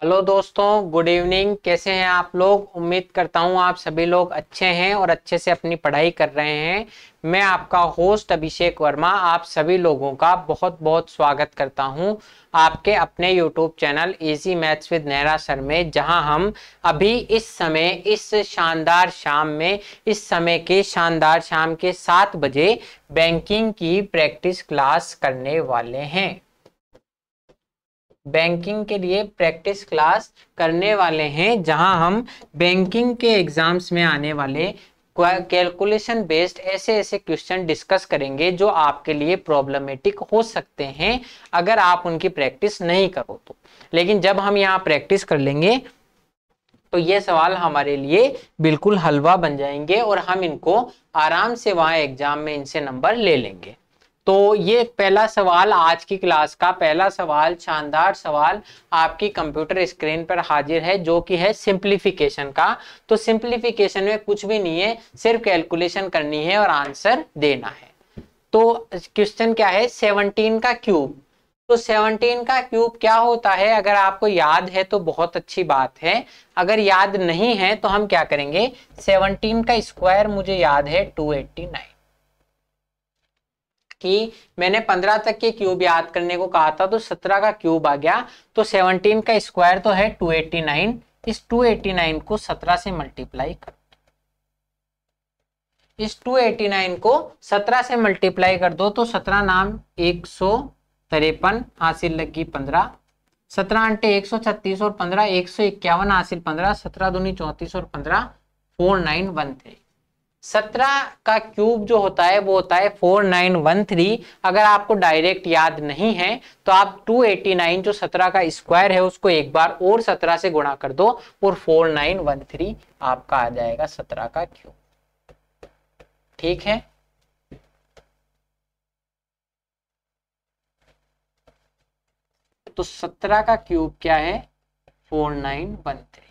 Hello दोस्तों, good evening. कैसे हैं आप लोग? उम्मीद करता हूं आप सभी लोग अच्छे हैं और अच्छे से अपनी पढ़ाई कर रहे हैं। मैं आपका होस्ट अभिषेक वर्मा आप सभी लोगों का बहुत बहुत स्वागत करता हूं आपके अपने YouTube channel easy maths with Nehra sir में, जहां हम अभी इस समय इस शानदार शाम में इस समय के शानदार शाम के 7 बजे बैंकिंग की प्रैक्टिस क्लास करने वाले हैं। बैंकिंग के लिए प्रैक्टिस क्लास करने वाले हैं, जहां हम बैंकिंग के एग्जाम्स में आने वाले कैलकुलेशन बेस्ड ऐसे ऐसे क्वेश्चन डिस्कस करेंगे जो आपके लिए प्रॉब्लमेटिक हो सकते हैं अगर आप उनकी प्रैक्टिस नहीं करो तो। लेकिन जब हम यहाँ प्रैक्टिस कर लेंगे तो ये सवाल हमारे लिए बिल्कुल हलवा बन जाएंगे और हम इनको आराम से वहां एग्जाम में इनसे नंबर ले लेंगे। तो ये पहला सवाल, आज की क्लास का पहला सवाल, शानदार सवाल आपकी कंप्यूटर स्क्रीन पर हाजिर है, जो कि है सिंप्लीफिकेशन का। तो सिंप्लीफिकेशन में कुछ भी नहीं है, सिर्फ कैलकुलेशन करनी है और आंसर देना है। तो क्वेश्चन क्या है? 17 का क्यूब। तो 17 का क्यूब क्या होता है? अगर आपको याद है तो बहुत अच्छी बात है, अगर याद नहीं है तो हम क्या करेंगे, 17 का स्क्वायर मुझे याद है 289 कि मैंने 15 तक के क्यूब याद करने को कहा था, तो 17 का क्यूब आ गया। तो 17 का स्क्वायर तो है 289, इस 289 को 17 से मल्टीप्लाई कर, इस 289 को 17 से मल्टीप्लाई कर दो तो 17 नाम 153 हासिल लगी 15, 17 अंटे 136 और 15 151 हासिल 15, 17 दूनी 34 और 15 4913। 17 का क्यूब जो होता है वो होता है 4913। अगर आपको डायरेक्ट याद नहीं है तो आप 289 जो 17 का स्क्वायर है उसको एक बार और 17 से गुणा कर दो और 4913 आपका आ जाएगा 17 का क्यूब। ठीक है, तो 17 का क्यूब क्या है? 4913।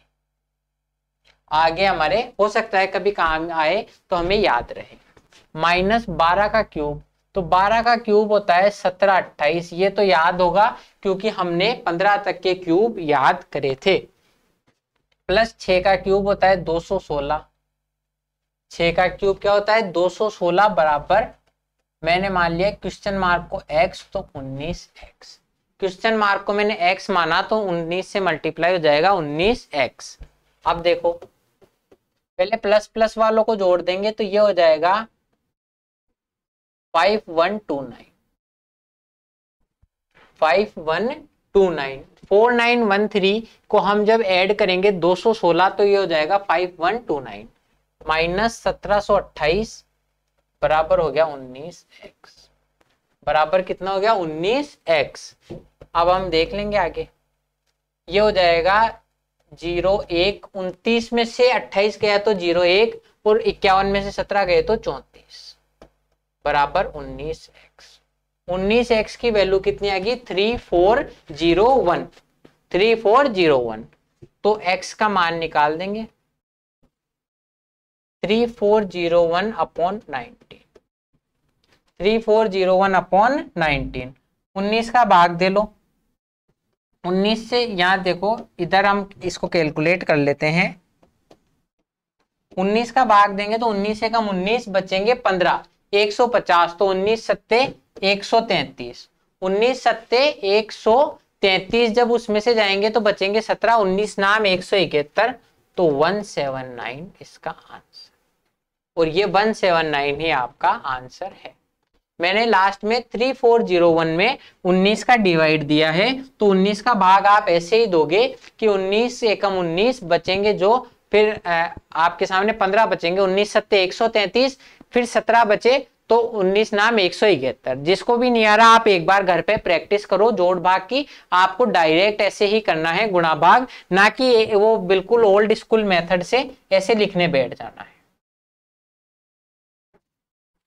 आगे हमारे हो सकता है कभी काम आए तो हमें याद रहे। माइनस 12 का क्यूब, तो 12 का क्यूब होता है 1728, ये तो याद होगा क्योंकि हमने 15 तक के क्यूब याद करे थे। प्लस 6 का क्यूब होता है 216, 6 का क्यूब क्या होता है 216 बराबर, मैंने मान लिया क्वेश्चन मार्क को x तो 19x, क्वेश्चन मार्क को मैंने x माना तो 19 से मल्टीप्लाई हो जाएगा 19x। अब देखो पहले प्लस प्लस वालों को जोड़ देंगे तो ये हो जाएगा 5129, 5129। 4913 को हम जब ऐड करेंगे 216 तो ये हो जाएगा 5129 माइनस 1728 बराबर हो गया 19x, बराबर कितना हो गया 19x। अब हम देख लेंगे आगे, ये हो जाएगा 01, 29 में से 28 गया तो 01 और 51 में से 17 गए तो 34 बराबर 19x। 19x की वैल्यू कितनी आ गई? 3401, 3401। तो x का मान निकाल देंगे 3401 अपॉन 19, 3401 अपॉन 19। 19 का भाग दे लो, 19 से यहां देखो, इधर हम इसको कैलकुलेट कर लेते हैं। 19 का भाग देंगे तो 19 से कम 19 बचेंगे 15, 150, तो 19 सत्ते 133, 19 सत्ते 133, जब उसमें से जाएंगे तो बचेंगे 17, 19 नाम 171, तो 179 इसका आंसर, और ये 179 ही आपका आंसर है। मैंने लास्ट में 3401 में 19 का डिवाइड दिया है, तो 19 का भाग आप ऐसे ही दोगे कि 19 से कम 19 बचेंगे, जो फिर आपके सामने 15 बचेंगे, 19 सत्ते 133, फिर 17 बचे तो 19 नाम 171। जिसको भी नहीं आ रहा आप एक बार घर पे प्रैक्टिस करो जोड़ भाग की, आपको डायरेक्ट ऐसे ही करना है गुणा भाग, ना कि वो बिल्कुल ओल्ड स्कूल मेथड से ऐसे लिखने बैठ जाना है।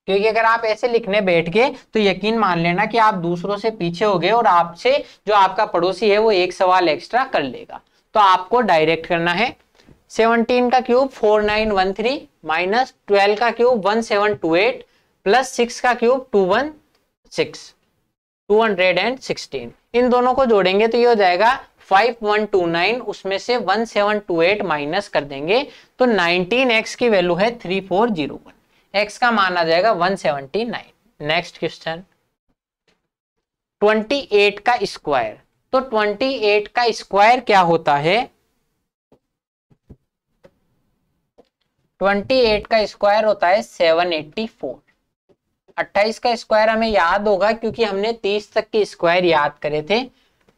क्योंकि अगर आप ऐसे लिखने बैठ गए तो यकीन मान लेना कि आप दूसरों से पीछे हो गए और आपसे जो आपका पड़ोसी है वो एक सवाल एक्स्ट्रा कर लेगा। तो आपको डायरेक्ट करना है। 17 का क्यूब 4913 माइनस 12 का क्यूब 1728 प्लस 6 का क्यूब 216, 216। इन दोनों को जोड़ेंगे तो ये हो जाएगा 5129, उसमें से 1728 माइनस कर देंगे तो 19x की वैल्यू है 3401, x का मान आ जाएगा 179। नेक्स्ट क्वेश्चन 28 का स्क्वायर, तो 28 का स्क्वायर क्या होता है? 28 का स्क्वायर होता है 784। 28 का स्क्वायर हमें याद होगा क्योंकि हमने 30 तक के स्क्वायर याद करे थे।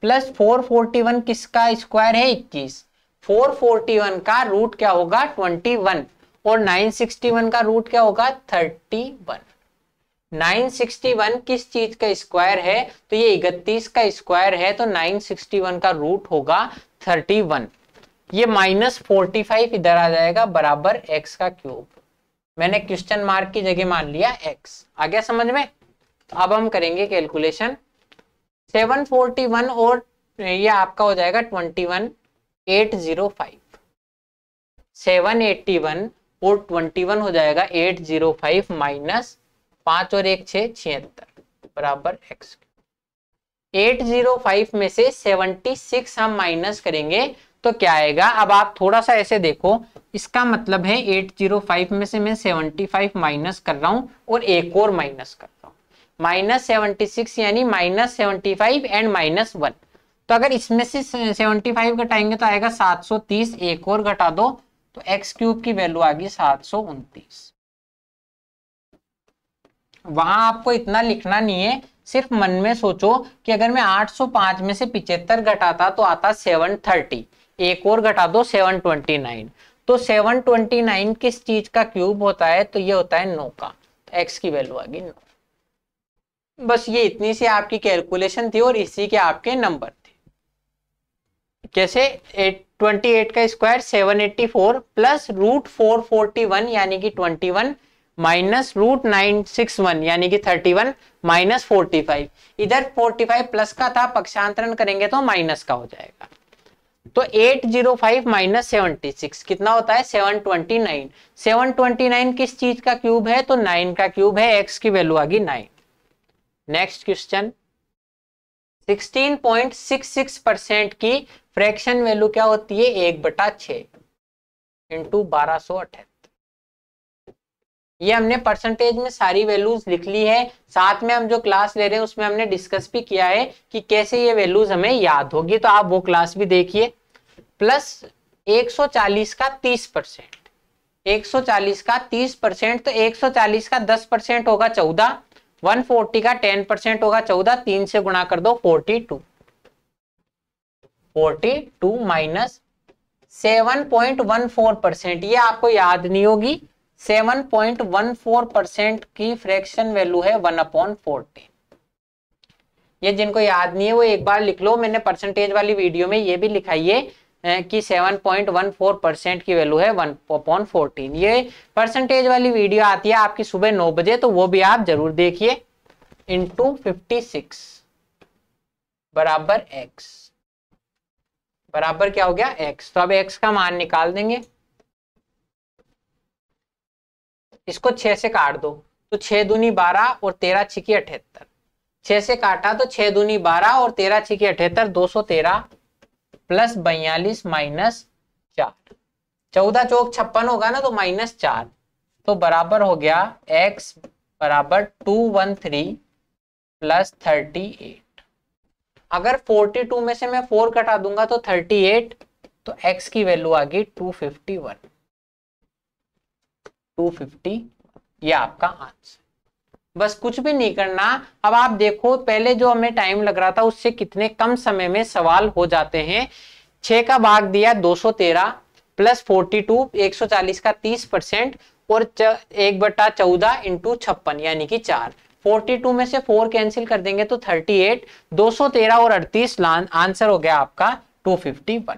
प्लस 441 किसका स्क्वायर है? 21। 441 का रूट क्या होगा? 21। और 961 का रूट क्या होगा? 31। 961 किस चीज का स्क्वायर है? तो ये 31 का स्क्वायर है, तो 961 का रूट होगा 31। ये -45 इधर आ जाएगा बराबर x का क्यूब। मैंने क्वेश्चन मार्क की जगह मान लिया x। आ गया समझ में? तो अब हम करेंगे कैलकुलेशन। 741 और ये आपका हो जाएगा 21805। 781 और 21 हो जाएगा 805 माइनस 5 और 1 6 76 बराबर x। 805 में से 76 हम माइनस करेंगे तो क्या आएगा? अब आप थोड़ा सा ऐसे देखो, इसका मतलब है 805 में से मैं 75 माइनस कर रहा हूं और एक और माइनस कर रहा हूं, -76 यानी -75 एंड -1। तो अगर इसमें से 75 घटाएंगे तो आएगा 730, एक और घटा दो तो x क्यूब की वैल्यू आ गई 729। वहां आपको इतना लिखना नहीं है, सिर्फ मन में सोचो कि अगर मैं 805 में से 75 घटाता तो आता 730, एक और घटा दो 729। तो 729 किस चीज का क्यूब होता है? तो ये होता है 9 का। तो x की वैल्यू आ गई 9। बस ये इतनी सी आपकी कैलकुलेशन थी और इसी के आपके नंबर थे। कैसे? 28 का स्क्वायर 784 प्लस √441 यानी कि 21 माइनस √961 यानी कि 31 माइनस 45। इधर 45 प्लस का था, पक्षांतरण करेंगे तो माइनस का हो जाएगा। तो 805 माइनस 76 कितना होता है? 729। 729 किस चीज का क्यूब है? तो 9 का क्यूब है, x की वैल्यू आ गई 9। नेक्स्ट क्वेश्चन 16.66% की फ्रैक्शन वैल्यू क्या होती है? 1/6 इंटू 1278। ये हमने परसेंटेज में सारी वैल्यूज लिख ली है, साथ में हम जो क्लास ले रहे हैं उसमें हमने डिस्कस भी किया है कि कैसे ये वैल्यूज हमें याद होगी, तो आप वो क्लास भी देखिए। प्लस 140 का 30%, 140 का 30%, तो 140 का 10% होगा 14, 140 का 10% होगा 14, 3 से गुणा कर दो 42। 42 माइनस 7.14%, ये आपको याद नहीं होगी। 7.14% की फ्रैक्शन वैल्यू है 1/14। ये जिनको याद नहीं है वो एक बार लिख लो, मैंने परसेंटेज वाली वीडियो में ये भी लिखाई है कि 7.14% की वैल्यू है 1/14। ये परसेंटेज वाली वीडियो आती है आपकी सुबह 9 बजे, तो वो भी आप जरूर देखिए। इंटू 56 बराबर x, बराबर क्या हो गया? x। तो अब x का मान निकाल देंगे। इसको 6 से काट दो तो 6 दूनी 12 और 13 छिकी 78। 6 से काटा तो 6 दूनी 12 और 13 छिकी 78, 213 प्लस 42 माइनस 4, 14 चौक 56 होगा ना, तो -4, तो बराबर हो गया x बराबर 213 प्लस 38। अगर 42 में से मैं 4 कटा दूंगा तो 38, तो x की वैल्यू आ गई 251। 250 ये आपका आंसर। बस कुछ भी नहीं करना। अब आप देखो पहले जो हमें टाइम लग रहा था उससे कितने कम समय में सवाल हो जाते हैं। 6 का भाग दिया 213 प्लस 42, 140 का 30% और 1/14 इंटू 56 यानी कि 4। 42 में से 4 कैंसिल कर देंगे तो 38, 213 और 38 आंसर हो गया आपका 251।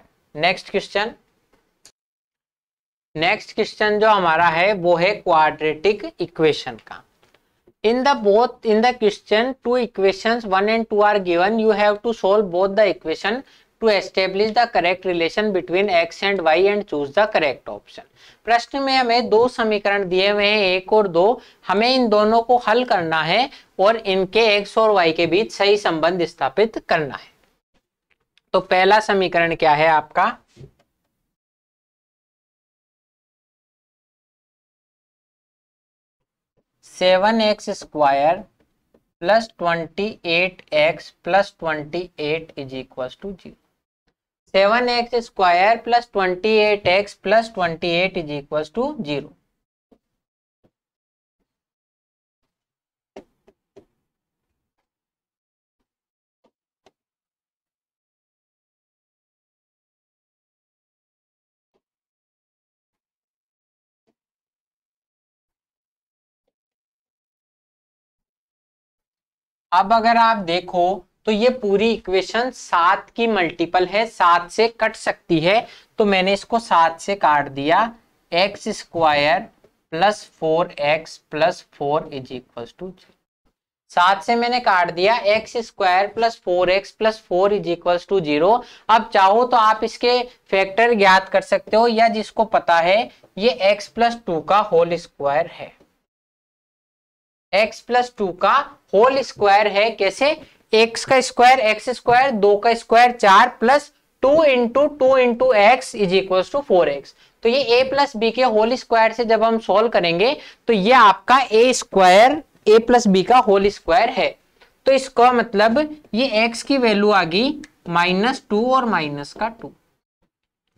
नेक्स्ट क्वेश्चन जो हमारा है वो है क्वाड्रेटिक इक्वेशन का। In the question, two equations 1 and 2 are given. You have to solve both the equation to establish the correct relation between x and y and choose the correct option. प्रश्न में हमें दो समीकरण दिए हुए हैं 1 और 2, हमें इन दोनों को हल करना है और इनके x और y के बीच सही संबंध स्थापित करना है। तो पहला समीकरण क्या है आपका, 7x² plus 28x plus 28 is equal to 0। 7x² plus 28x plus 28 is equal to 0। अब अगर आप देखो तो ये पूरी इक्वेशन 7 की मल्टीपल है, 7 से कट सकती है, तो मैंने इसको 7 से काट दिया। x² plus 4x plus 4 is equal to 7 से मैंने काट दिया x² plus 4x plus 4 is equal to 0। अब चाहो तो आप इसके फैक्टर ज्ञात कर सकते हो, या जिसको पता है ये x प्लस 2 का होल स्क्वायर है, x प्लस 2 का होल स्क्वायर है। कैसे, x का स्क्वायर x², 2 का square 4 plus 2 into 2 into x is equal to 4x। तो ये a प्लस बी के होल स्क्वायर से जब हम सॉल्व करेंगे तो ये आपका a प्लस बी का होल स्क्वायर है। तो इसका मतलब ये x की वैल्यू आ गई -2 और -2।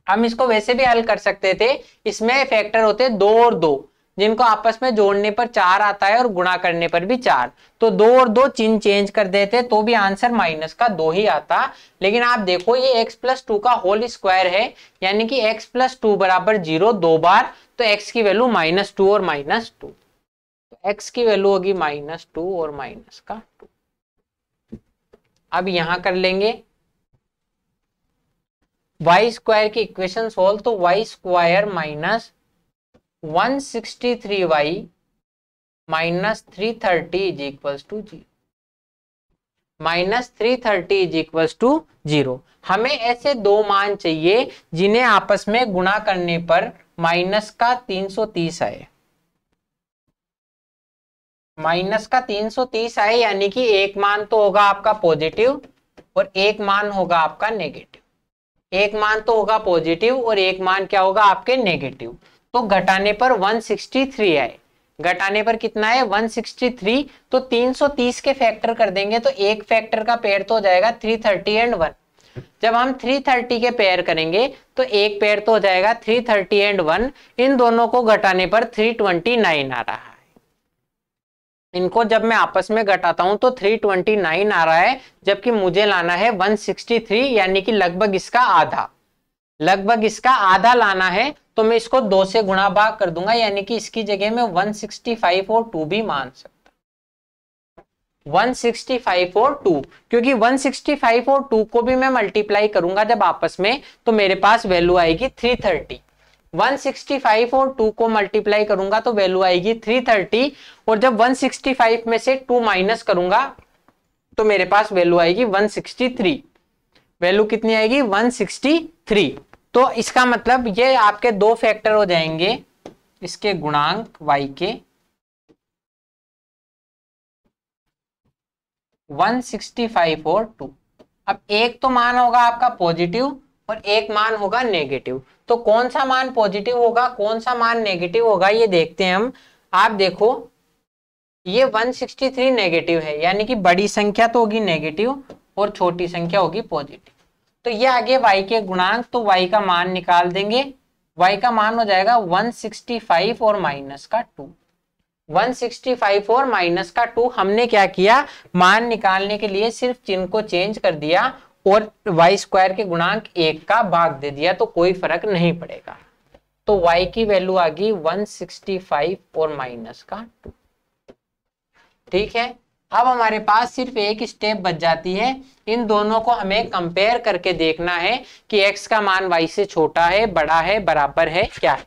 हम इसको वैसे भी हल कर सकते थे, इसमें फैक्टर होते 2 और 2, जिनको आपस में जोड़ने पर 4 आता है और गुणा करने पर भी 4, तो 2 और 2 चिन्ह चेंज कर देते तो भी आंसर -2 ही आता। लेकिन आप देखो ये x प्लस 2 का होल स्क्वायर है, यानी कि x प्लस 2 बराबर 0 2 बार, तो x की वैल्यू -2 और -2, तो x की वैल्यू होगी -2 और -2। अब यहां कर लेंगे y² की इक्वेशन सोल्व, तो y² minus 163y minus 330 is equal to 0, -330 is equal to 0। हमें ऐसे दो मान चाहिए जिन्हें आपस में गुणा करने पर -330 आए, -330 आए, यानी कि एक मान तो होगा आपका पॉजिटिव और एक मान होगा आपका नेगेटिव। एक मान तो होगा पॉजिटिव और एक मान क्या होगा आपके नेगेटिव। तो घटाने पर 163 आए, घटाने पर कितना है 163, तो 330 के फैक्टर कर देंगे तो एक फैक्टर का पेयर तो हो जाएगा 330 एंड 1। जब हम 330 के पेयर करेंगे तो एक पेयर तो हो जाएगा 330 एंड 1, इन दोनों को घटाने पर 329 आ रहा है। इनको जब मैं आपस में घटाता हूं तो 329 आ रहा है, जबकि मुझे लाना है 163, यानी कि लगभग इसका आधा, लगभग इसका आधा लाना है। तो मैं इसको 2 से गुणा भाग कर दूंगा, यानी कि इसकी जगह में 165 और 2 भी मान सकता, 165 और 2, क्योंकि 165 और 2 को भी मैं मल्टीप्लाई करूंगा जब आपस में, तो मेरे पास वैल्यू आएगी 330। 165 और 2 को मल्टीप्लाई करूंगा तो वैल्यू आएगी 330, और जब 165 में से 2 माइनस करूंगा तो मेरे पास वैल्यू आएगी 163। वैल्यू कितनी आएगी 163। तो इसका मतलब ये आपके दो फैक्टर हो जाएंगे इसके गुणांक y के, 165 और 2। अब एक तो मान होगा आपका पॉजिटिव और एक मान होगा नेगेटिव, तो कौन सा मान पॉजिटिव होगा कौन सा मान नेगेटिव होगा ये देखते हैं हम। आप देखो ये 163 नेगेटिव है, यानी कि बड़ी संख्या तो होगी नेगेटिव और छोटी संख्या होगी पॉजिटिव। तो ये आगे y के गुणांक, तो y का मान निकाल देंगे, y का मान हो जाएगा 165 और -2। 165 और -2 हमने क्या किया, मान निकालने के लिए सिर्फ चिन्ह को चेंज कर दिया और y² के गुणांक 1 का भाग दे दिया, तो कोई फर्क नहीं पड़ेगा। तो y की वैल्यू आ गई 165 और -2। ठीक है, अब हमारे पास सिर्फ एक स्टेप बच जाती है, इन दोनों को हमें कंपेयर करके देखना है कि x का मान y से छोटा है, बड़ा है, बराबर है, क्या है।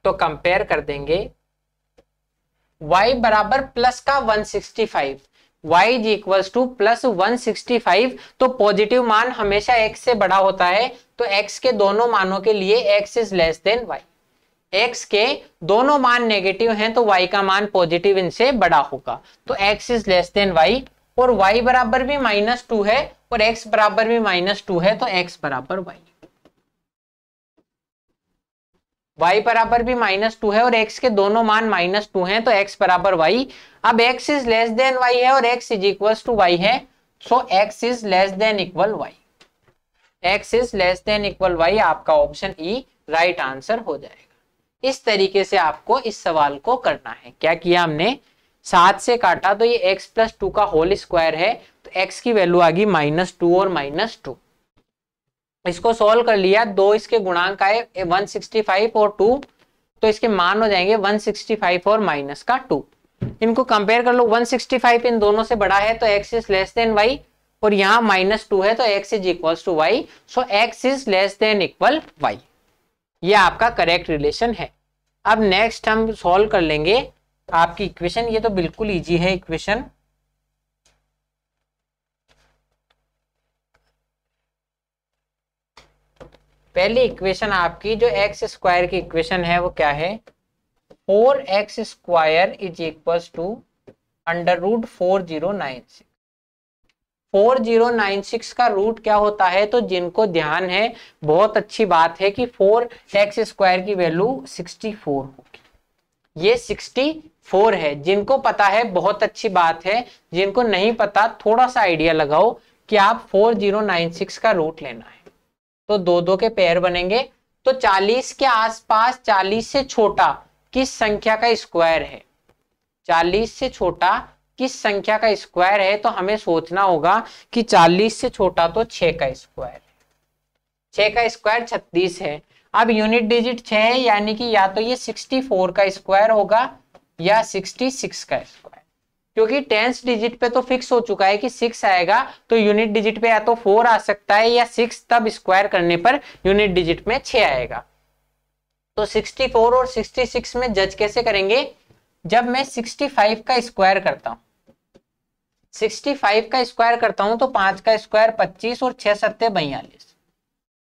तो कंपेयर कर देंगे, y बराबर प्लस का 165, y is equal two plus 165, तो पॉजिटिव मान हमेशा x से बड़ा होता है, तो x के दोनों मानों के लिए x is less than y। x के दोनों मान नेगेटिव हैं तो y का मान पॉजिटिव इनसे बड़ा होगा, तो x is less than y, और y बराबर भी -2 है और x बराबर भी -2 है तो x बराबर y, y बराबर भी -2 है और x के दोनों मान -2 हैं तो x बराबर y। अब x is less than y है और x is equal to y है, so x is less than equal y, x is less than equal y, आपका ऑप्शन ई राइट आंसर हो जाएगा। इस तरीके से आपको इस सवाल को करना है। क्या किया हमने, 7 से काटा तो ये x प्लस 2 का होल स्क्वायर है, तो x की वैल्यू आ गई -2 और -2। इसको सॉल्व कर लिया, 2 इसके गुणांक आए 165 और 2, तो इसके मान हो जाएंगे 165 और -2। इनको कंपेयर कर लो, 165 इन दोनों से बड़ा है तो x is less than y, और यहाँ -2 है तो x is equal to y, so x is less than equal y। ये आपका करेक्ट रिलेशन है। अब नेक्स्ट हम सॉल्व कर लेंगे आपकी इक्वेशन, ये तो बिल्कुल इजी है इक्वेशन। पहली इक्वेशन आपकी जो एक्स स्क्वायर की इक्वेशन है वो क्या है, 4x square is equal to √ 4096। 4096 का रूट क्या होता है, तो जिनको ध्यान है बहुत अच्छी बात है कि 4x स्क्वायर की वैल्यू 64 होगी, ये 64 है। जिनको पता है बहुत अच्छी बात है, जिनको नहीं पता थोड़ा सा आइडिया लगाओ कि आप 4096 का रूट लेना है, तो 2-2 के पेयर बनेंगे। तो 40 के आसपास 40 से छोटा किस संख्या का स्क्वायर है, 40 से छोटा किस संख्या का स्क्वायर है, तो हमें सोचना होगा कि 40 से छोटा तो 6 का स्क्वायर है, 6 का स्क्वायर 36 है। अब यूनिट डिजिट 6 है, यानी कि या तो ये 64 का स्क्वायर होगा या 66 का स्क्वायर, क्योंकि 10th डिजिट पे तो फिक्स हो चुका है कि 6 आएगा, तो यूनिट डिजिट पे या तो 4 आ सकता है या 6, तब स्क्वायर करने पर यूनिट डिजिट में 6 आएगा। तो 64 और 66 में जज कैसे करेंगे, जब मैं 65 का स्क्वायर करता हूं, 65 का स्क्वायर करता हूं तो 5 का स्क्वायर 25 और 6 सत्ते 42,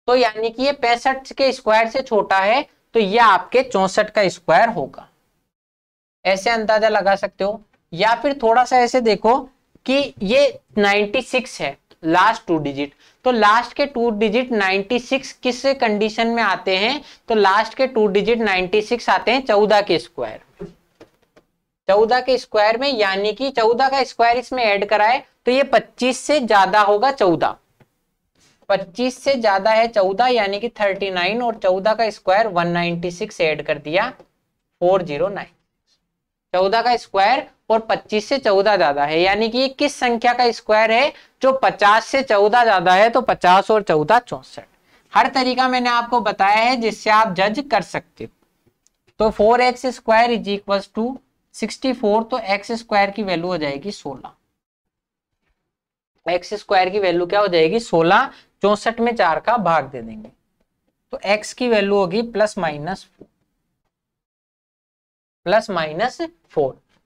तो यानी कि ये 65 के स्क्वायर से छोटा है, तो ये आपके 64 का स्क्वायर होगा। ऐसे अंदाजा लगा सकते हो, या फिर थोड़ा सा ऐसे देखो कि ये 96 है लास्ट 2 डिजिट, तो लास्ट के 2 डिजिट 96 किस कंडीशन में आते हैं, तो लास्ट के 2 डिजिट 96 आते हैं 14 के स्क्वायर, 14 के स्क्वायर में, यानी कि 14 का स्क्वायर इसमें ऐड कराए तो ये 25 से ज्यादा होगा 14, 25 से ज्यादा है 14, यानी कि 39, और 14 का स्क्वायर 196 ऐड कर दिया 409। 14 का स्क्वायर और 25 से 14 ज्यादा है, यानी कि ये किस संख्या का स्क्वायर है, जो 50 से 14 ज्यादा है, तो 50 और 14 64। हर तरीका मैंने आपको बताया है जिससे आप जज कर सकते हो। तो 4x square is equal to 64, तो x स्क्वायर की वैल्यू हो जाएगी 16, x स्क्वायर की वैल्यू क्या हो जाएगी 16, 64 में 4 का भाग दे देंगे, तो x की वैल्यू होगी +-4,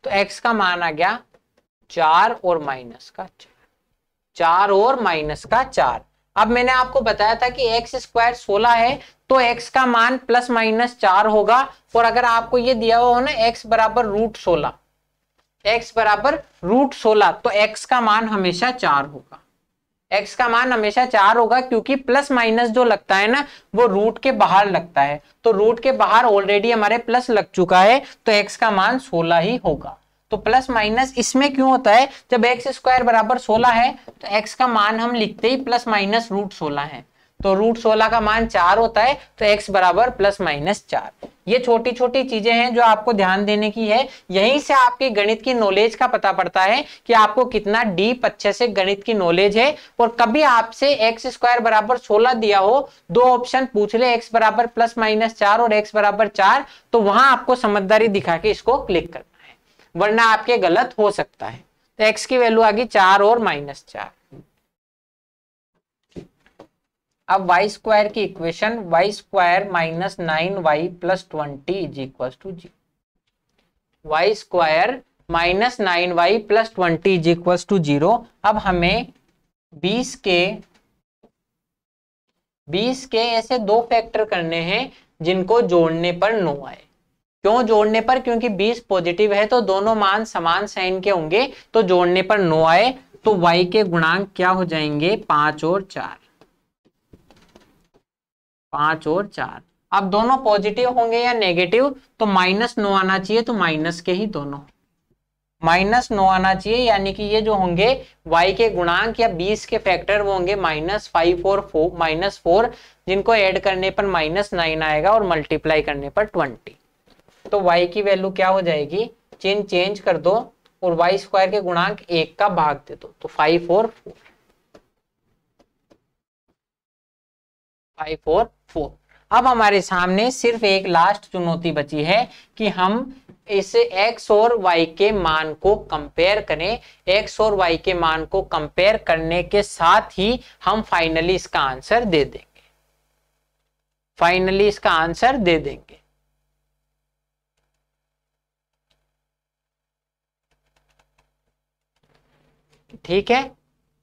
तो x का मान आ गया 4 और -4। अब मैंने आपको बताया था कि x स्क्वायर 16 है, तो x का मान +-4 होगा, और अगर आपको ये दिया हुआ हो ना x बराबर √16, x बराबर √16, तो x का मान हमेशा 4 होगा, x का मान हमेशा 4 होगा, क्योंकि प्लस माइनस जो लगता है ना वो रूट के बाहर लगता है, तो रूट के बाहर ऑलरेडी हमारे प्लस लग चुका है, तो x का मान 16 ही होगा। तो प्लस माइनस इसमें क्यों होता है, जब x स्क्वायर बराबर 16 है तो x का मान हम लिखते ही +-√16 है, तो √16 का मान 4 होता है, तो x बराबर +-4। ये छोटी छोटी चीजें हैं जो आपको ध्यान देने की है, यहीं से आपके गणित की नॉलेज का पता पड़ता है कि आपको कितना डीप अच्छे से गणित की नॉलेज है। और कभी आपसे x स्क्वायर बराबर 16 दिया हो, 2 ऑप्शन पूछ ले, x बराबर +-4 और x बराबर 4, तो वहां आपको समझदारी दिखा के इसको क्लिक करना है, वरना आपके गलत हो सकता है। तो x की वैल्यू आ गई 4 और -4। अब y स्क्वायर की equation, y square -9y + 20 is equal to 0, y square -9y + 20 is equal to 0। अब हमें 20 के ऐसे 2 फैक्टर करने हैं जिनको जोड़ने पर 9 आए। क्यों जोड़ने पर, क्योंकि 20 पॉजिटिव है तो दोनों मान समान साइन के होंगे, तो जोड़ने पर 9 आए। तो y के गुणांक क्या हो जाएंगे 5 और 4, 5 और 4। अब दोनों पॉजिटिव होंगे या नेगेटिव, तो -9 आना चाहिए, तो माइनस के ही दोनों, -9 आना चाहिए, यानी कि ये जो होंगे y के गुणांक या 20 के फैक्टर वो होंगे -5 और -4, जिनको ऐड करने पर -9 आएगा और मल्टीप्लाई करने पर 20। तो y की वैल्यू क्या हो जाएगी, चिन्ह चेंज कर दो और y स्क्वायर के गुणांक 1 का भाग दे दो, तो 5 और 4, 5 और 4। अब हमारे सामने सिर्फ एक लास्ट चुनौती बची है कि हम इस x और y के मान को कंपेयर करें। x और y के मान को कंपेयर करने के साथ ही हम फाइनली इसका आंसर दे देंगे, फाइनली इसका आंसर दे देंगे। ठीक है,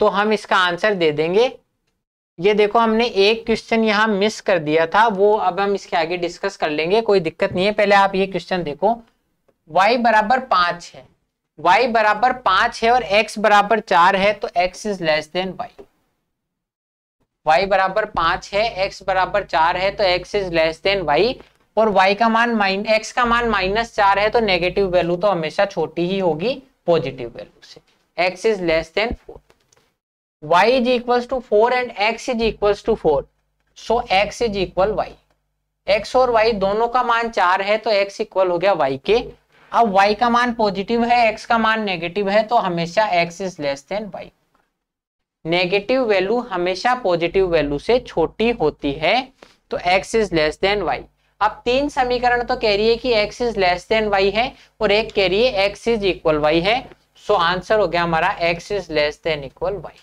तो हम इसका आंसर दे देंगे। ये देखो हमने एक क्वेश्चन यहाँ मिस कर दिया था, वो अब हम इसके आगे डिस्कस कर लेंगे, कोई दिक्कत नहीं है। पहले आप ये क्वेश्चन देखो, y बराबर 5 है, y बराबर 5 है और x बराबर 4 है, तो x is less than y। y बराबर 5 है, x बराबर 4 है, तो x is less than y, और y का मान x का मान -4 है, तो नेगेटिव वैल्यू तो हमेशा छोटी ही होगी पॉजिटिव वैल्यू से। x is less then 4, y is equals to 4 and x is equals to 4, so x is equal y। x और y दोनों का मान 4 है, तो x इक्वल हो गया y के। अब y का मान पॉजिटिव है, x का मान नेगेटिव है, तो हमेशा x is less than y। Negative value हमेशा पॉजिटिव वैल्यू से छोटी होती है, तो x is less than y। अब तीन समीकरण तो कह रही है कि x is less than y है, और एक कह रही है x इज इक्वल y है, सो आंसर हो गया हमारा x is less than equal y।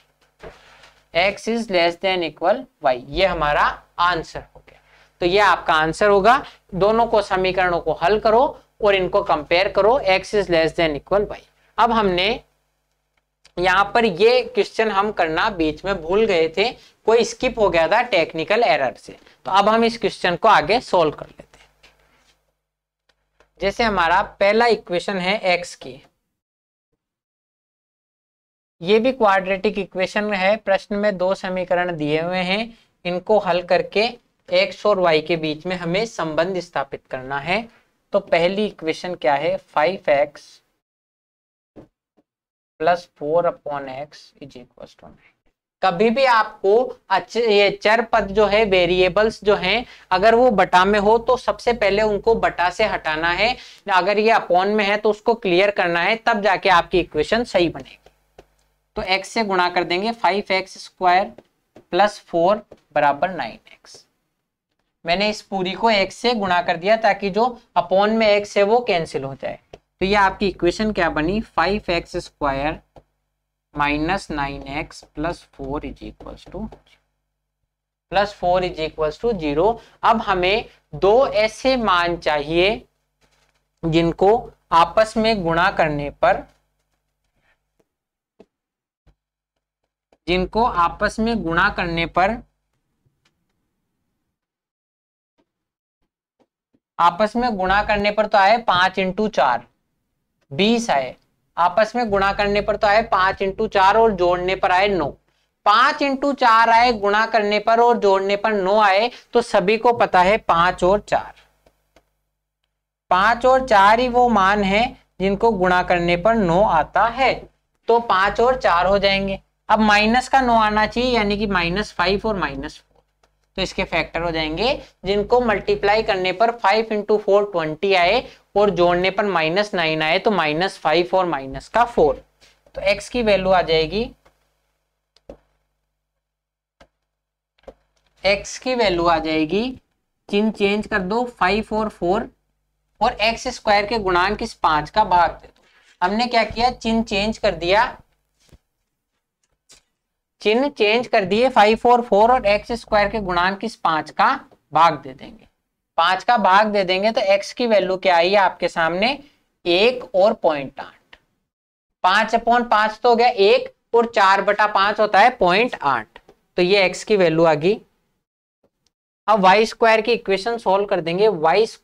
x is less than equal y, ये हमारा आंसर हो गया। तो ये आपका आंसर होगा। दोनों को समीकरणों को हल करो और इनको कंपेयर करो, x is less than equal y। अब हमने यहाँ पर ये क्वेश्चन हम करना बीच में भूल गए थे, कोई स्किप हो गया था टेक्निकल एरर से, तो अब हम इस क्वेश्चन को आगे सोल्व कर लेते हैं। जैसे हमारा पहला इक्वेशन है x की, ये भी क्वाड्रेटिक इक्वेशन है। प्रश्न में दो समीकरण दिए हुए हैं, इनको हल करके x और y के बीच में हमें संबंध स्थापित करना है। तो पहली इक्वेशन क्या है, 5x + 4/x is equal to 9। कभी भी आपको ये चर पद जो है, वेरिएबल्स जो हैं, अगर वो बटा में हो तो सबसे पहले उनको बटा से हटाना है। अगर ये अपॉन में है तो उसको क्लियर करना है, तब जाके आपकी इक्वेशन सही बनेगी। तो x से गुणा कर देंगे, 5x² + 4 = 9x। मैंने इस पूरी को x से गुणा कर दिया ताकि जो अपॉन में x है वो कैंसिल हो जाए। तो ये आपकी इक्वेशन क्या बनी, 5x² - 9x + 4 = 0। अब हमें दो ऐसे मान चाहिए जिनको आपस में गुणा करने पर तो आए 5 × 4 20 आए, आपस में गुणा करने पर तो आए 5 × 4 और जोड़ने पर आए 9। 5 × 4 आए, गुणा करने पर और जोड़ने पर 9 आए, तो सभी को पता है 5 और 4, 5 और 4 ही वो मान है जिनको गुणा करने पर 9 आता है, तो 5 और 4 हो जाएंगे। अब माइनस का 9 आना चाहिए, यानी कि -5 और -4, तो इसके फैक्टर हो जाएंगे, जिनको मल्टीप्लाई करने पर 5 × 4 20 आए और जोड़ने पर -9 आए, तो -5 और -4, तो x की वैल्यू आ जाएगी, चिन्ह चेंज कर दो, 5 और 4, और x² के गुणांक इस 5 का भाग दे दो। हमने क्या किया, चिन्ह चेंज कर दिए, 5 और 4 और x² के गुणांक इस 5 का भाग दे देंगे। 5 का भाग दे देंगे तो x की वैल्यू क्या आई है आपके सामने, 1 और 0.8। 5/5 तो हो गया 1, और 4/5 होता है 0.8, तो ये x की वैल्यू आ गई। अब y² की इक्वेशन सोल्व कर देंगे, y² -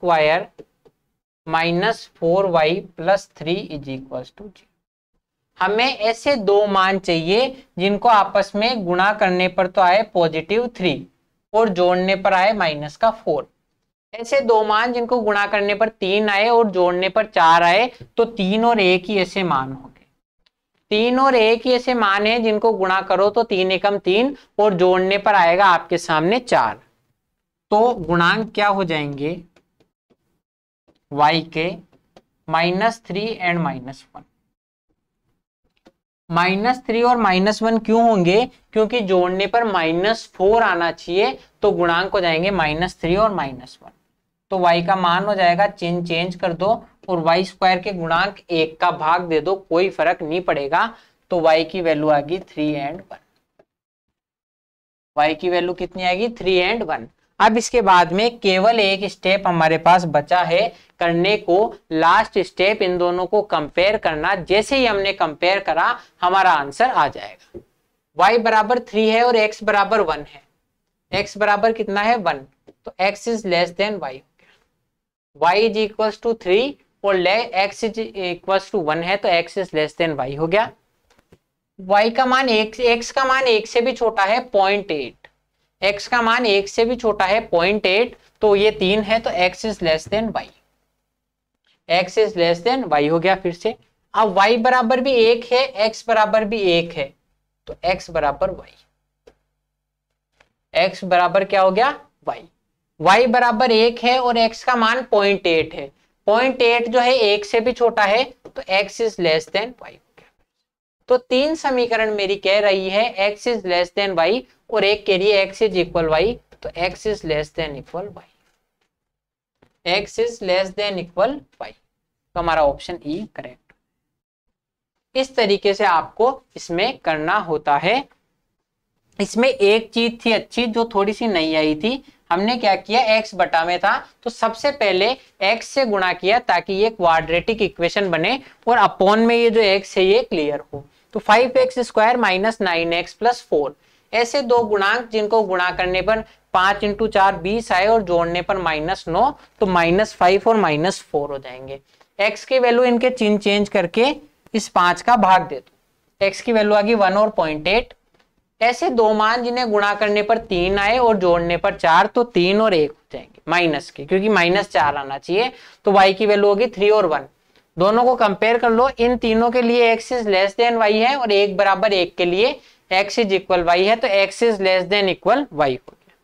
4y + 3 = 0। हमें ऐसे दो मान चाहिए जिनको आपस में गुणा करने पर तो आए +3 और जोड़ने पर आए -4। ऐसे दो मान जिनको गुणा करने पर 3 आए और जोड़ने पर 4 आए, तो 3 और 1 ही ऐसे मान हो गए। 3 और 1 ही ऐसे मान है जिनको गुणा करो तो 3 एकम 3 और जोड़ने पर आएगा आपके सामने 4। तो गुणांक क्या हो जाएंगे y के -3 एंड -1। -3 और -1 क्यों होंगे? क्योंकि जोड़ने पर -4 आना चाहिए, तो गुणांक हो जाएंगे -3 और -1। तो y का मान हो जाएगा, चिन्ह चेंज कर दो और y² के गुणांक 1 का भाग दे दो, कोई फर्क नहीं पड़ेगा। तो y की वैल्यू आ गई 3 एंड 1। y की वैल्यू कितनी आएगी? 3 एंड 1। अब इसके बाद में केवल एक स्टेप हमारे पास बचा है करने को, लास्ट स्टेप इन दोनों को कंपेयर करना। जैसे ही हमने कंपेयर करा हमारा आंसर आ जाएगा। y बराबर 3 है और x बराबर 1 है। x बराबर कितना है? 1। तो x is less than y। y is equal to 3 और x इज इक्वल टू 1 है, तो x is less than y हो गया। y का मान x का मान 1 से भी छोटा है 0.8। x का मान 1 से भी छोटा है 0.8, तो ये 3 है, तो x is less than y। x is less than y हो गया फिर से। अब y बराबर भी 1 है, x बराबर भी 1 है, तो x बराबर y। x बराबर क्या हो गया? y। y बराबर 1 है और x का मान 0.8 है। 0.8 जो है 1 से भी छोटा है, तो x is less than y हो गया। तो 3 समीकरण मेरी कह रही है x is less than y और एक कह रही है x इज इक्वल y, तो x is less than equal y। x is less than equal y, तो हमारा ऑप्शन ई करेक्ट। इस तरीके से आपको इसमें करना होता है। इसमें एक चीज थी अच्छी जो थोड़ी सी नई आई थी। हमने क्या किया, x बटा में था तो सबसे पहले x से गुणा किया ताकि ये क्वाड्रेटिक इक्वेशन बने और अपॉन में ये जो x है ये क्लियर हो। तो 5x square minus 9x plus 4, ऐसे दो गुणांक जिनको गुणा करने पर 5 × 4 20 आए और जोड़ने पर -9, तो -5 और -4 हो जाएंगे। x की वैल्यू इनके चिन्ह चेंज करके इस 5 का भाग दे दो, x की वैल्यू आ गई 1 और 0.8। ऐसे दो मान जिन्हें गुणा करने पर 3 आए और जोड़ने पर 4, तो 3 और 1 हो जाएंगे माइनस के, क्योंकि -4 आना चाहिए। तो y की वैल्यू होगी 3 और 1। दोनों को कंपेयर कर लो, इन तीनों के लिए x is less than y है और 1 बराबर 1 के लिए x इज इक्वल y है, तो x is less than equal y हो गया।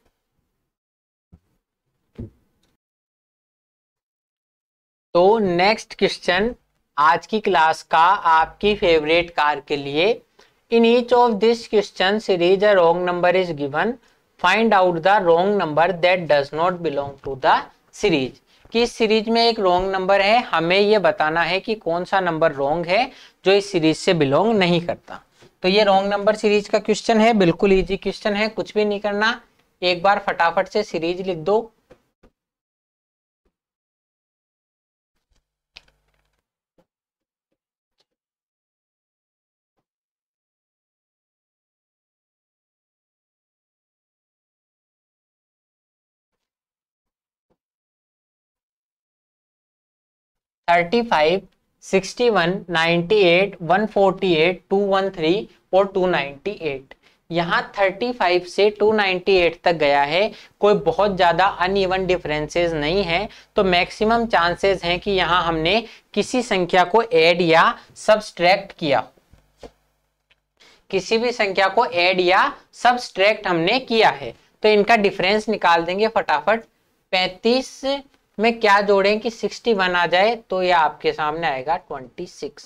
तो नेक्स्ट क्वेश्चन आज की क्लास का आपकी फेवरेट कार के लिए। In each of this question series a wrong number is given. Find out the wrong number that does not belong to the series. कि इस सीरीज में एक रॉन्ग नंबर है, हमें ये बताना है कि कौन सा नंबर रॉन्ग है जो इस सीरीज से बिलोंग नहीं करता। तो ये रॉन्ग नंबर सीरीज का क्वेश्चन है, बिल्कुल इजी क्वेश्चन है, कुछ भी नहीं करना। एक बार फटाफट से सीरीज लिख दो। थर्टी 35, 61, 98, 148, 213 और 298। यहाँ 35 से 298 तक गया है, कोई बहुत ज्यादा अनइवन डिफरेंसेस नहीं है, तो मैक्सिमम चांसेस हैं कि यहाँ हमने किसी संख्या को ऐड या सब्सट्रैक्ट किया, किसी भी संख्या को ऐड या सब्सट्रैक्ट हमने किया है। तो इनका डिफरेंस निकाल देंगे फटाफट। 35 में क्या जोड़ें कि 61 आ जाए, तो यह आपके सामने आएगा 26।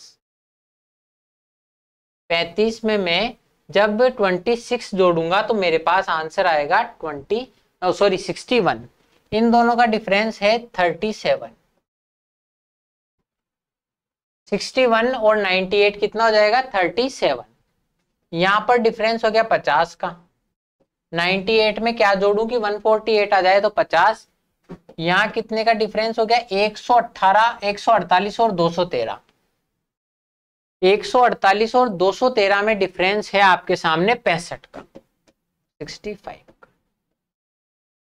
35 में मैं जब 26 जोड़ूंगा तो मेरे पास आंसर आएगा 61। इन दोनों का डिफरेंस है 37। 61 और 98 कितना हो जाएगा? 37। यहां पर डिफरेंस हो गया 50 का। 98 में क्या जोड़ूं कि 148 आ जाए, तो 50। यहाँ कितने का डिफरेंस हो गया? 118, 148 और 213। 148 और 213 में डिफरेंस है आपके सामने 65 का, 65 का।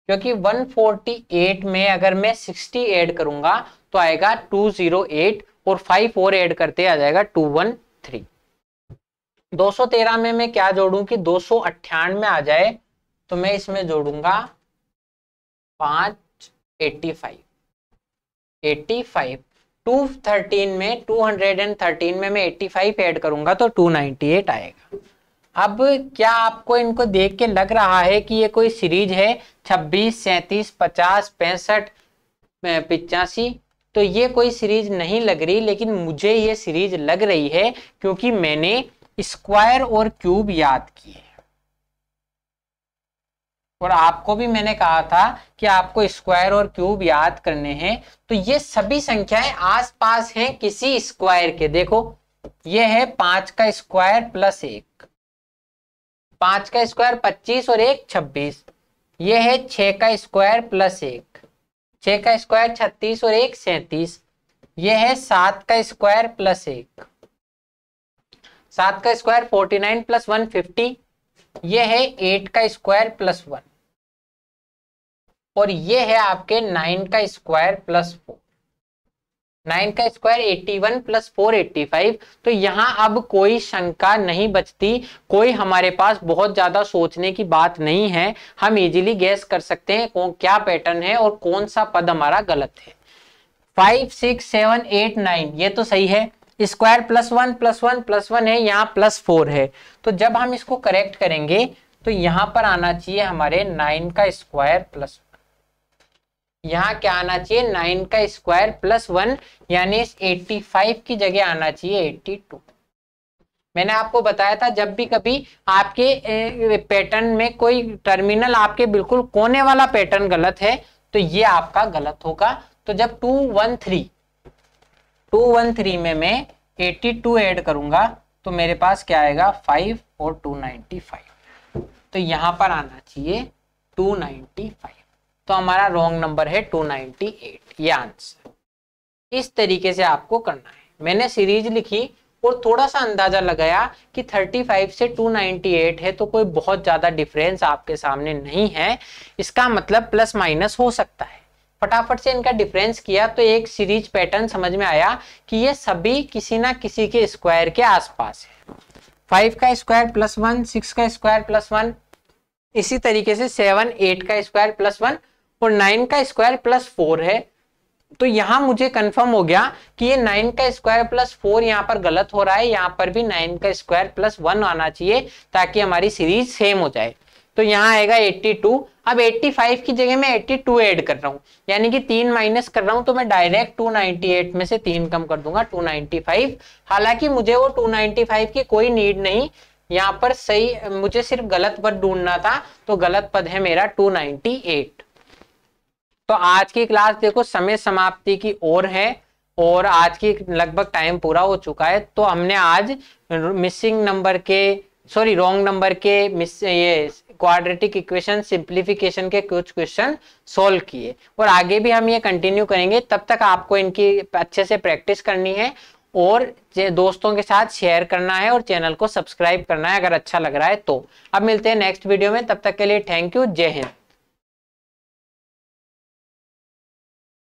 क्योंकि 148 में अगर मैं 60 ऐड करूंगा तो आएगा 208 और 5 और ऐड करते आ जाएगा 213। 213 में मैं क्या जोड़ूं कि 298 आ जाए, तो मैं इसमें जोड़ूंगा 5 85 85। 213 में 213 में मैं 85 ऐड करूंगा तो 298 आएगा। अब क्या आपको इनको देख के लग रहा है कि ये कोई सीरीज है 26 37 50 65 85? तो ये कोई सीरीज नहीं लग रही, लेकिन मुझे ये सीरीज लग रही है क्योंकि मैंने स्क्वायर और क्यूब याद किए। और आपको भी मैंने कहा था कि आपको स्क्वायर और क्यूब याद करने हैं। तो ये सभी संख्याएं आसपास हैं किसी स्क्वायर के। देखो ये है 5 का स्क्वायर प्लस 1, 5 का स्क्वायर 25 और 1 26। ये है 6 का स्क्वायर प्लस 1, 6 का स्क्वायर 36 और 1 37। ये है 7 का स्क्वायर प्लस 1, 7 का स्क्वायर 49 प्लस 1 50। ये है 8 का स्क्वायर प्लस 1, और ये है आपके 9 का स्क्वायर प्लस 4। 9 का स्क्वायर 81 प्लस 4 85। तो यहां अब कोई शंका नहीं बचती, कोई हमारे पास बहुत ज्यादा सोचने की बात नहीं है। हम इजीली गैस कर सकते हैं क्या पैटर्न है और कौन सा पद हमारा गलत है। 5 6 7 8 9 ये तो सही है। स्क्वायर प्लस 1 प्लस 1 प्लस 1 है, यहाँ प्लस 4 है। तो जब हम इसको करेक्ट करेंगे तो यहां पर आना चाहिए हमारे 9 का स्क्वायर प्लस, यहाँ क्या आना चाहिए 9 का स्क्वायर प्लस 1, यानी इस 85 की जगह आना चाहिए 82। मैंने आपको बताया था जब भी कभी आपके पैटर्न में कोई टर्मिनल आपके बिल्कुल कोने वाला पैटर्न गलत है तो ये आपका गलत होगा। तो जब 213 में मैं 82 ऐड करूंगा तो मेरे पास क्या आएगा 5 और 295। तो यहां पर आना चाहिए 295। तो हमारा रॉन्ग नंबर है 298, ये आंसर। इस तरीके से आपको करना है। मैंने सीरीज लिखी और थोड़ा सा अंदाजा लगाया कि 35 से 298 है, तो कोई बहुत ज्यादा डिफरेंस आपके सामने नहीं है। इसका मतलब प्लस माइनस हो सकता है। फटाफट से इनका डिफरेंस किया तो एक सीरीज पैटर्न समझ में आया कि ये सभी किसी ना किसी के स्क्वायर के आसपास है। 5 का स्क्वायर प्लस 1, 6 का स्क्वायर प्लस 1, इसी तरीके से 7 8 का स्क्वायर प्लस 1 और 9 का स्क्वायर प्लस 4 है। तो यहां मुझे कंफर्म हो गया कि ये 9 का स्क्वायर प्लस 4 यहाँ पर गलत हो रहा है, यहाँ पर भी 9 का स्क्वायर प्लस 1 आना चाहिए ताकि हमारी सीरीज सेम हो जाए। तो यहाँ आएगा 82। अब 85 की जगह मैं 82 ऐड कर रहा हूँ, यानी कि 3 माइनस कर रहा हूँ, तो मैं डायरेक्ट 298 में से 3 कम कर दूंगा 295। हालांकि मुझे वो 295 की कोई नीड नहीं, यहाँ पर सही मुझे सिर्फ गलत पद ढूंढना था, तो गलत पद है मेरा 298। तो आज की क्लास देखो समय समाप्ति की ओर है और आज की लगभग टाइम पूरा हो चुका है। तो हमने आज रॉन्ग नंबर के ये क्वाड्रेटिक इक्वेशन सिंप्लीफिकेशन के कुछ क्वेश्चन सॉल्व किए और आगे भी हम ये कंटिन्यू करेंगे। तब तक आपको इनकी अच्छे से प्रैक्टिस करनी है और दोस्तों के साथ शेयर करना है और चैनल को सब्सक्राइब करना है अगर अच्छा लग रहा है तो। अब मिलते हैं नेक्स्ट वीडियो में, तब तक के लिए थैंक यू, जय हिंद।